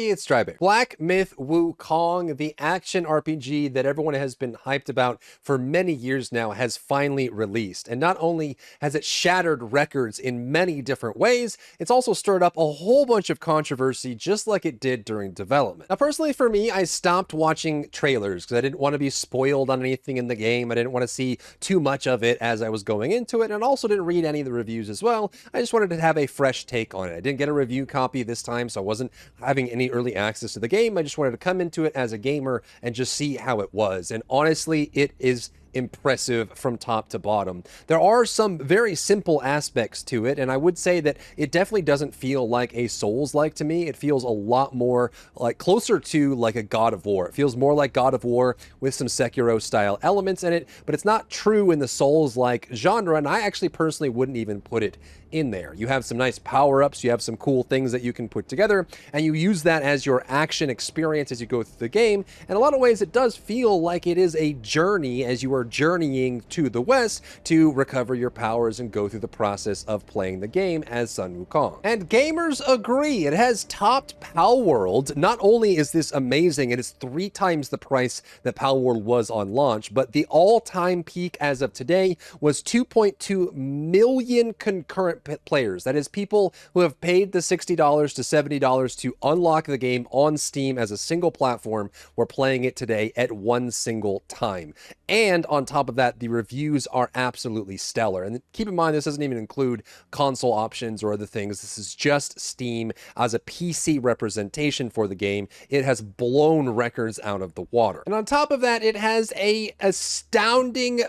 everybody, it's Drybear. Black Myth Wukong, the action RPG that everyone has been hyped about for many years now, has finally released. And not only has it shattered records in many different ways, it's also stirred up a whole bunch of controversy just like it did during development. Now, personally for me, I stopped watching trailers because I didn't want to be spoiled on anything in the game. I didn't want to see too much of it as I was going into it, and also didn't read any of the reviews as well. I just wanted to have a fresh take on it. I didn't get a review copy this time, so I wasn't having any early access to the game. I just wanted to come into it as a gamer and just see how it was. And honestly, it is impressive from top to bottom. There are some very simple aspects to it, and I would say that it definitely doesn't feel like a Souls-like to me. It feels a lot more like closer to like a God of War. It feels more like God of War with some Sekiro style elements in it, but it's not true in the Souls-like genre, and I actually personally wouldn't even put it in there. You have some nice power-ups, you have some cool things that you can put together, and you use that as your action experience as you go through the game. In a lot of ways, it does feel like it is a journey as you are journeying to the west to recover your powers and go through the process of playing the game as Sun Wukong. And gamers agree, it has topped Palworld. Not only is this amazing, it is 3 times the price that Palworld was on launch, but the all-time peak as of today was 2.2 million concurrent players. That is people who have paid the $60 to $70 to unlock the game on Steam as a single platform were playing it today at one single time. And on top of that, the reviews are absolutely stellar. And keep in mind, this doesn't even include console options or other things. This is just Steam as a PC representation for the game. It has blown records out of the water. And on top of that, it has a astounding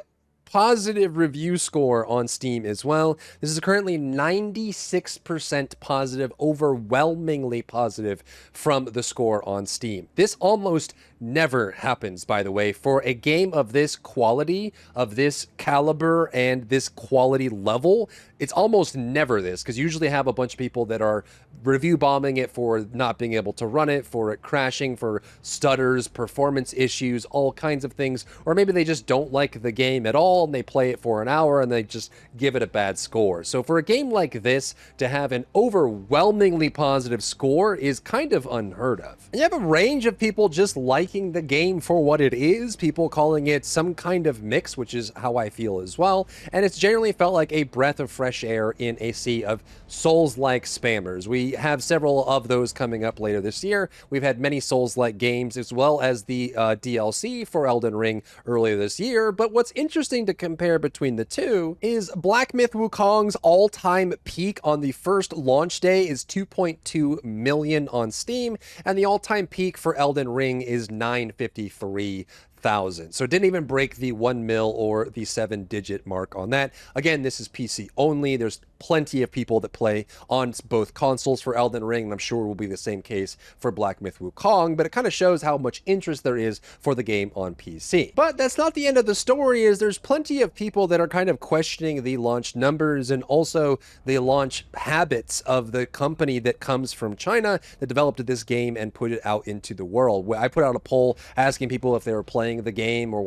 positive review score on Steam as well. This is currently 96% positive, overwhelmingly positive from the score on Steam. This almost never happens, by the way, for a game of this quality, of this caliber, and this quality level. It's almost never this, because you usually have a bunch of people that are review bombing it for not being able to run it, for it crashing, for stutters, performance issues, all kinds of things, or maybe they just don't like the game at all and they play it for an hour and they just give it a bad score. So for a game like this to have an overwhelmingly positive score is kind of unheard of. And you have a range of people just liking the game for what it is, people calling it some kind of mix, which is how I feel as well, and it's generally felt like a breath of fresh air in a sea of Souls-like spammers. We have several of those coming up later this year. We've had many Souls-like games as well as the DLC for Elden Ring earlier this year, but what's interesting to compare between the two is Black Myth Wukong's all-time peak on the first launch day is 2.2 million on Steam, and the all-time peak for Elden Ring is 953,000. So it didn't even break the 1 mil or the 7-digit mark on that. Again, this is PC only. There's plenty of people that play on both consoles for Elden Ring, and I'm sure will be the same case for Black Myth Wukong, but it kind of shows how much interest there is for the game on PC. But that's not the end of the story, is there's plenty of people that are kind of questioning the launch numbers and also the launch habits of the company that comes from China that developed this game and put it out into the world. I put out a poll asking people if they were playing the game or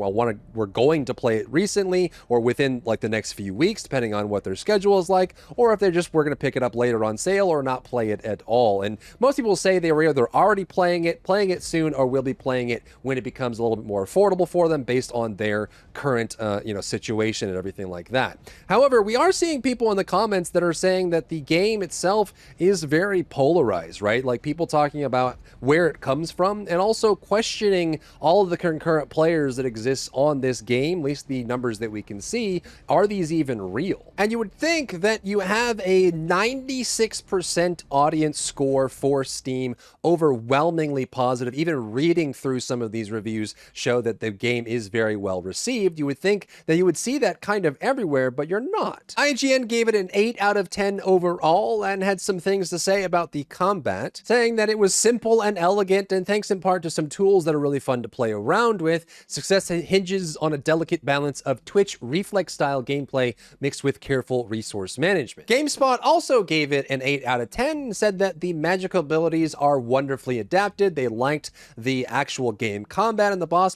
were going to play it recently or within like the next few weeks, depending on what their schedule is like, or if they just were going to pick it up later on sale or not play it at all. And most people say they were either already playing it soon, or will be playing it when it becomes a little bit more affordable for them based on their current situation and everything like that. However, we are seeing people in the comments that are saying that the game itself is very polarized, right? Like people talking about where it comes from and also questioning all of the concurrent players that exist on this game, at least the numbers that we can see. Are these even real? And you would think that you have a 96% audience score for Steam, overwhelmingly positive. Even reading through some of these reviews show that the game is very well received. You would think that you would see that kind of everywhere, but you're not. IGN gave it an 8 out of 10 overall and had some things to say about the combat, saying that it was simple and elegant, and thanks in part to some tools that are really fun to play around with. Success hinges on a delicate balance of Twitch reflex-style gameplay mixed with careful resource management. Gamespot also gave it an 8 out of 10 and said that the magical abilities are wonderfully adapted. They liked the actual game combat and the boss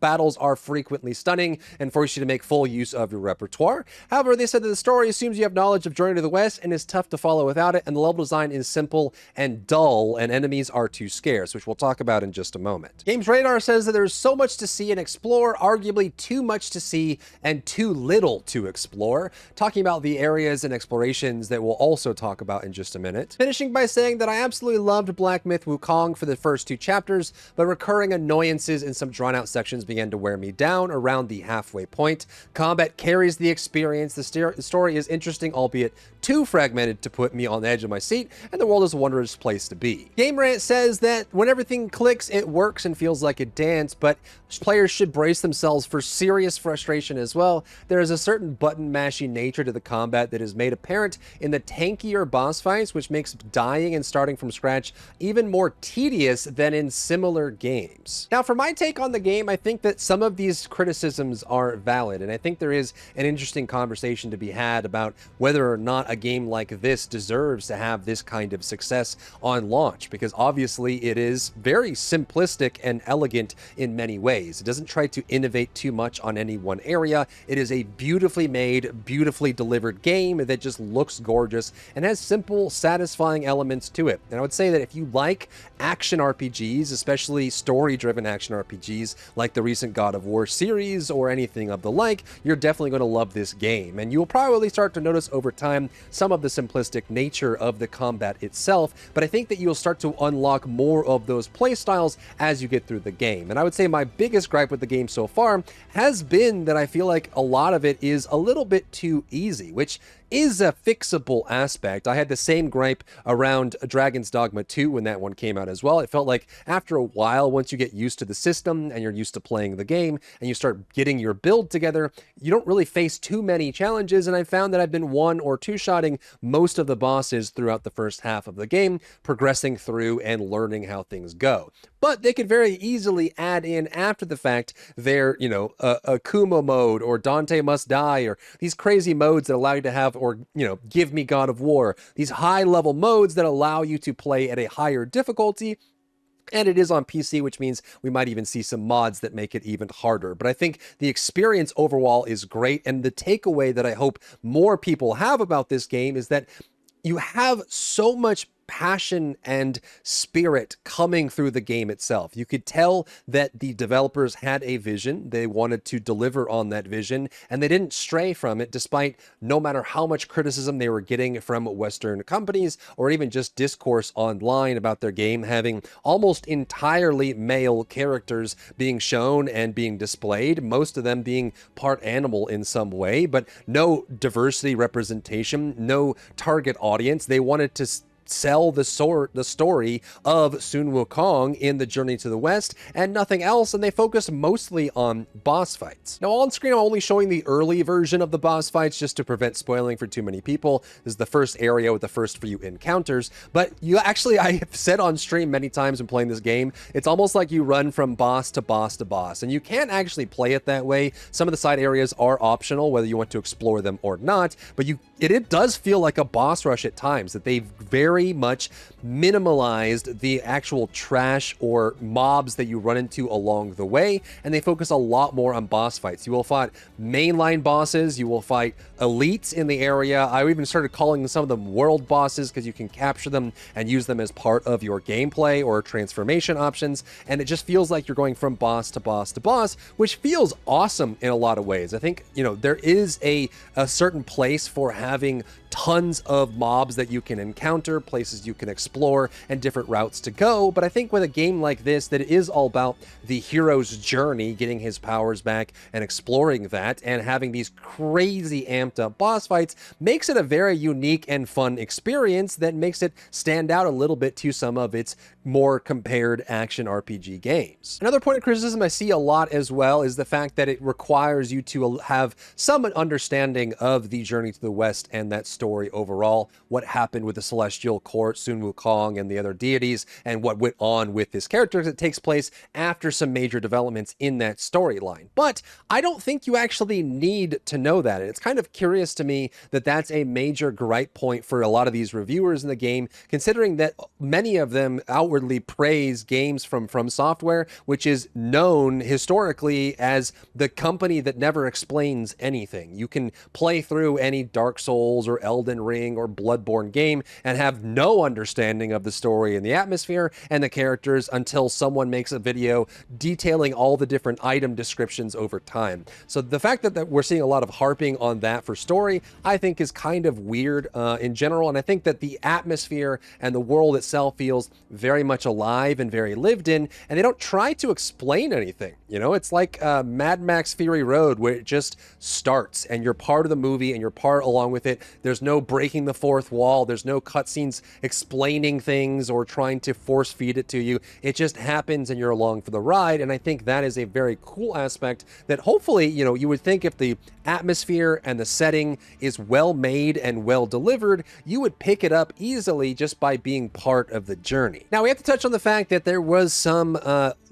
battles are frequently stunning and force you to make full use of your repertoire. However, they said that the story assumes you have knowledge of Journey to the West and is tough to follow without it, and the level design is simple and dull, and enemies are too scarce, which we'll talk about in just a moment. Games Radar says that there's so much to see and explore, arguably too much to see and too little to explore, talking about the areas and explorations that we'll also talk about in just a minute. Finishing by saying that I absolutely loved Black Myth Wukong for the first 2 chapters, but recurring annoyances in some drawn-out sections began to wear me down around the halfway point. Combat carries the experience, the story is interesting, albeit too fragmented to put me on the edge of my seat, and the world is a wondrous place to be. Game Rant says that when everything clicks, it works and feels like a dance, but players should brace themselves for serious frustration as well. There is a certain button-mashing nature to the combat that is made apparent in the tankier boss fights, which makes dying and starting from scratch even more tedious than in similar games. Now, for my take on the game, I think that some of these criticisms are valid, and I think there is an interesting conversation to be had about whether or not a game like this deserves to have this kind of success on launch, because obviously it is very simplistic and elegant in many ways. It doesn't try to innovate too much on any one area. It is a beautifully made, beautifully delivered game that just looks gorgeous and has simple, satisfying elements to it. And I would say that if you like action RPGs, especially story-driven action RPGs like the recent God of War series or anything of the like, you're definitely going to love this game. And you'll probably start to notice over time some of the simplistic nature of the combat itself, but I think that you'll start to unlock more of those playstyles as you get through the game. And I would say my biggest gripe with the game so far has been that I feel like a lot of it is a little bit too easy, which is a fixable aspect. I had the same gripe around Dragon's Dogma 2 when that one came out as well. It felt like after a while, once you get used to the system and you're used to playing the game and you start getting your build together, you don't really face too many challenges, and I found that I've been 1 or 2-shotting most of the bosses throughout the first half of the game, progressing through and learning how things go. But they could very easily add in after the fact their, a Kumo mode or Dante Must Die or these crazy modes that allow you to have, or, Give Me God of War, these high-level modes that allow you to play at a higher difficulty. And it is on PC, which means we might even see some mods that make it even harder. But I think the experience overall is great. And the takeaway that I hope more people have about this game is that you have so much passion and spirit coming through the game itself. You could tell that the developers had a vision. They wanted to deliver on that vision, and they didn't stray from it, despite no matter how much criticism they were getting from Western companies or even just discourse online about their game having almost entirely male characters being shown and being displayed, most of them being part animal in some way, but no diversity representation, no target audience. They wanted to sell the story of Sun Wukong in the Journey to the West and nothing else, and they focused mostly on boss fights. Now on screen I'm only showing the early version of the boss fights just to prevent spoiling for too many people. This is the first area with the first few encounters, but I have said on stream many times when playing this game, it's almost like you run from boss to boss to boss, and you can't actually play it that way. Some of the side areas are optional, whether you want to explore them or not, but it does feel like a boss rush at times, that they've very much minimalized the actual trash or mobs that you run into along the way, and they focus a lot more on boss fights. You will fight mainline bosses, you will fight elites in the area. I even started calling some of them world bosses because you can capture them and use them as part of your gameplay or transformation options, and it just feels like you're going from boss to boss to boss, which feels awesome in a lot of ways. I think, there is a certain place for having tons of mobs that you can encounter, places you can explore, and different routes to go. But I think with a game like this, that it is all about the hero's journey, getting his powers back and exploring that, and having these crazy amped up boss fights makes it a very unique and fun experience that makes it stand out a little bit to some of its more compared action RPG games. Another point of criticism I see a lot as well is the fact that it requires you to have some understanding of the Journey to the West and that story story overall, what happened with the Celestial Court, Sun Wukong, and the other deities, and what went on with this character. It takes place after some major developments in that storyline. But I don't think you actually need to know that. And it's kind of curious to me that that's a major gripe point for a lot of these reviewers in the game, considering that many of them outwardly praise games from Software, which is known historically as the company that never explains anything. You can play through any Dark Souls or Elden Ring or Bloodborne game and have no understanding of the story and the atmosphere and the characters until someone makes a video detailing all the different item descriptions over time. So the fact that we're seeing a lot of harping on that for story, I think is kind of weird in general. And I think that the atmosphere and the world itself feels very much alive and very lived in, and they don't try to explain anything. You know, it's like Mad Max Fury Road, where it just starts and you're part of the movie and you're part along with it. There's no breaking the fourth wall. There's no cutscenes explaining things or trying to force feed it to you. It just happens and you're along for the ride. And I think that is a very cool aspect that hopefully, you know, you would think if the atmosphere and the setting is well made and well delivered, you would pick it up easily just by being part of the journey. Now we have to touch on the fact that there was some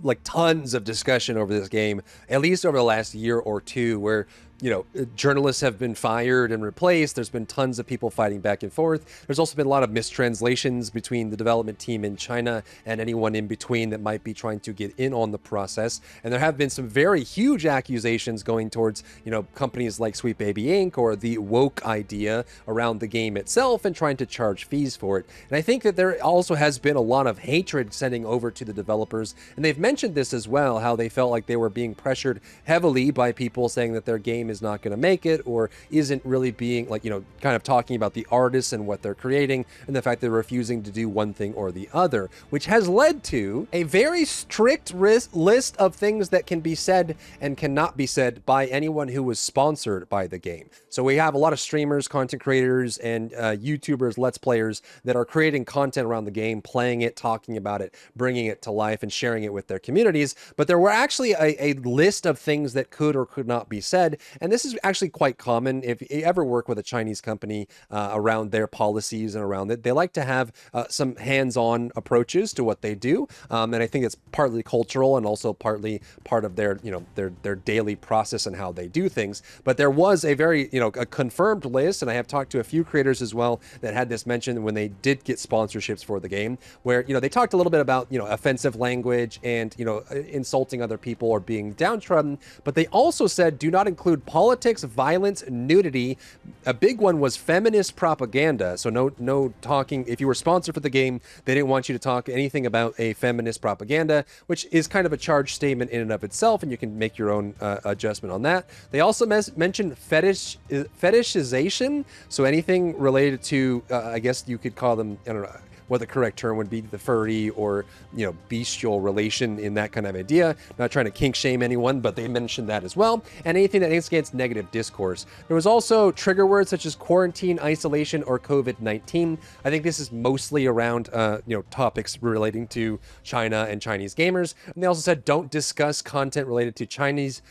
like tons of discussion over this game, at least over the last year or two, where you know, journalists have been fired and replaced. There's been tons of people fighting back and forth. There's also been a lot of mistranslations between the development team in China and anyone in between that might be trying to get in on the process. And there have been some very huge accusations going towards, you know, companies like Sweet Baby Inc. or the woke idea around the game itself and trying to charge fees for it. And I think that there also has been a lot of hatred sending over to the developers. And they've mentioned this as well, how they felt like they were being pressured heavily by people saying that their game is not going to make it or isn't really being, like, you know, kind of talking about the artists and what they're creating and the fact they're refusing to do one thing or the other, which has led to a very strict list of things that can be said and cannot be said by anyone who was sponsored by the game. So we have a lot of streamers, content creators, and YouTubers, Let's Players that are creating content around the game, playing it, talking about it, bringing it to life, and sharing it with their communities. But there were actually a list of things that could or could not be said. And this is actually quite common if you ever work with a Chinese company around their policies and around it. They like to have some hands-on approaches to what they do. And I think it's partly cultural and also partly part of their, you know, their daily process and how they do things. But there was a very, you know, a confirmed list, and I have talked to a few creators as well that had this mentioned when they did get sponsorships for the game, where, you know, they talked a little bit about, you know, offensive language and, you know, insulting other people or being downtrodden. But they also said do not include politics, violence, nudity. A big one was feminist propaganda. So no talking. If you were sponsored for the game, they didn't want you to talk anything about a feminist propaganda, which is kind of a charged statement in and of itself, and you can make your own adjustment on that. They also mentioned fetishization. So anything related to, I guess you could call them, I don't know what the correct term would be, the furry or, you know, bestial relation in that kind of idea. Not trying to kink shame anyone, but they mentioned that as well. And anything that instigates negative discourse. There was also trigger words such as quarantine, isolation, or COVID-19. I think this is mostly around, you know, topics relating to China and Chinese gamers. And they also said don't discuss content related to China's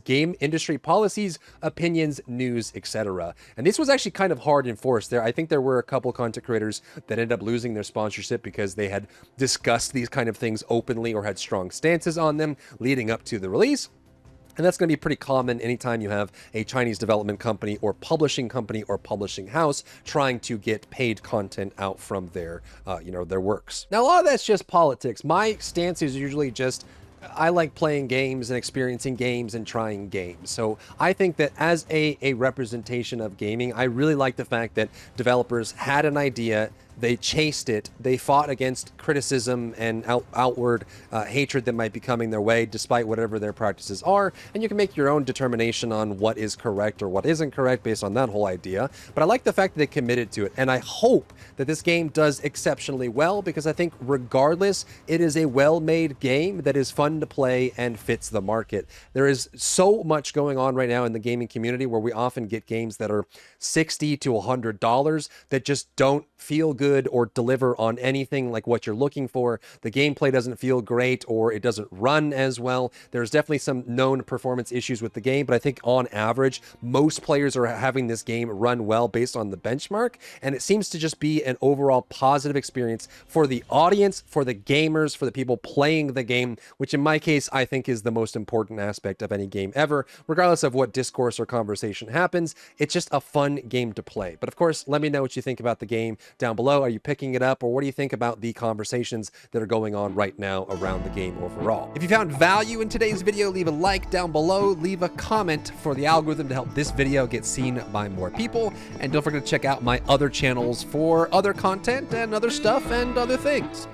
game industry policies, opinions, news, etc. And this was actually kind of hard enforced. There, I think there were a couple content creators that ended up losing their sponsorship because they had discussed these kind of things openly or had strong stances on them leading up to the release. And that's going to be pretty common anytime you have a Chinese development company or publishing house trying to get paid content out from their, you know, their works. Now, a lot of that's just politics. My stance is usually just, I like playing games and experiencing games and trying games. So I think that as a representation of gaming, I really like the fact that developers had an idea, they chased it, they fought against criticism and outward hatred that might be coming their way, despite whatever their practices are, and you can make your own determination on what is correct or what isn't correct based on that whole idea. But I like the fact that they committed to it, and I hope that this game does exceptionally well, because I think regardless, it is a well-made game that is fun to play and fits the market. There is so much going on right now in the gaming community where we often get games that are $60 to $100 that just don't feel good good or deliver on anything like what you're looking for. The gameplay doesn't feel great, or it doesn't run as well. There's definitely some known performance issues with the game, but I think on average, most players are having this game run well based on the benchmark, and it seems to just be an overall positive experience for the audience, for the gamers, for the people playing the game, which in my case, I think is the most important aspect of any game ever. Regardless of what discourse or conversation happens, it's just a fun game to play. But of course, let me know what you think about the game down below. Are you picking it up, or what do you think about the conversations that are going on right now around the game overall? If you found value in today's video, leave a like down below, leave a comment for the algorithm to help this video get seen by more people, and don't forget to check out my other channels for other content and other stuff and other things.